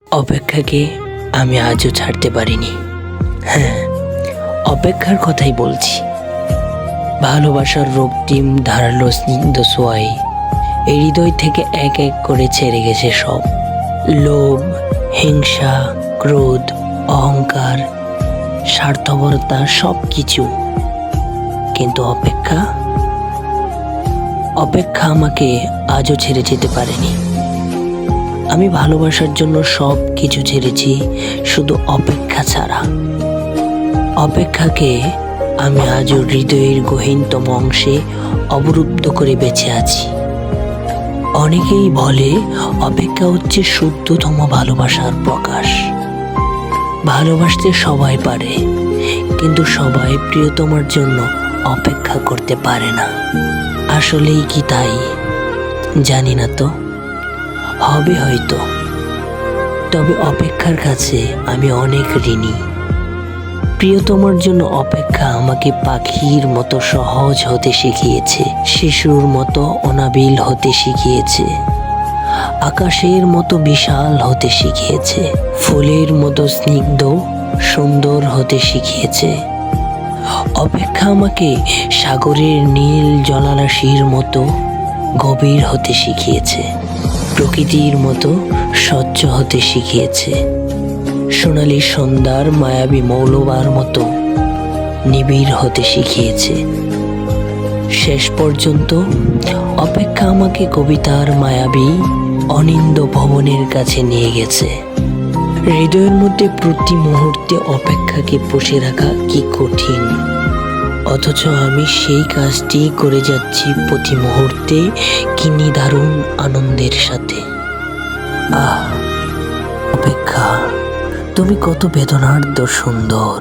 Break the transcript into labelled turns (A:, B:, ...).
A: অপেক্ষাকে আমি আজও ছাড়তে পারিনি। হ্যাঁ, অপেক্ষার কথাই বলছি। ভালোবাসার রক্তিম ধারালো স্নিগ্ধ সোয়াই এই হৃদয় থেকে এক এক করে ছেড়ে গেছে সব। লোভ, হিংসা, ক্রোধ, অহংকার, স্বার্থপরতা, সব কিছু। কিন্তু অপেক্ষা আমাকে আজও ছেড়ে যেতে পারেনি। আমি ভালোবাসার জন্য সব কিছু ছেড়েছি, শুধু অপেক্ষা ছাড়া। অপেক্ষাকে আমি আজও হৃদয়ের গহীনতম অংশে অবরুদ্ধ করে বেঁচে আছি। অনেকেই বলে অপেক্ষা হচ্ছে শুদ্ধতম ভালোবাসার প্রকাশ। ভালোবাসতে সবাই পারে, কিন্তু সবাই প্রিয়তমার জন্য অপেক্ষা করতে পারে না। আসলেই কি তাই? জানি না তো, হবে হয়তো। তবে অপেক্ষার কাছে আমি অনেক ঋণী। প্রিয়তমার জন্য অপেক্ষা আমাকে পাখির মতো সহজ হতে শিখিয়েছে, শিশুর মতো অনাবিল হতে শিখিয়েছে, আকাশের মতো বিশাল হতে শিখিয়েছে, ফুলের মতো স্নিগ্ধ সুন্দর হতে শিখিয়েছে। অপেক্ষা আমাকে সাগরের নীল জলরাশির মতো গভীর হতে শিখিয়েছে, প্রকৃতির মতো স্বচ্ছ হতে শিখিয়েছে, সোনালি সন্ধ্যার মায়াবী মৌলবার মতো নিবিড় হতে শিখিয়েছে। শেষ পর্যন্ত অপেক্ষা আমাকে কবিতার মায়াবী অনিন্দ ভবনের কাছে নিয়ে গেছে। হৃদয়ের মধ্যে প্রতি মুহূর্তে অপেক্ষাকে পুষে রাখা কি কঠিন, অথচ আমি সেই কাজটি করে যাচ্ছি প্রতি মুহূর্তে, কি নিদারুণ আনন্দের সাথে। অপেক্ষা, তুমি কত বেদনার্দ্র সুন্দর।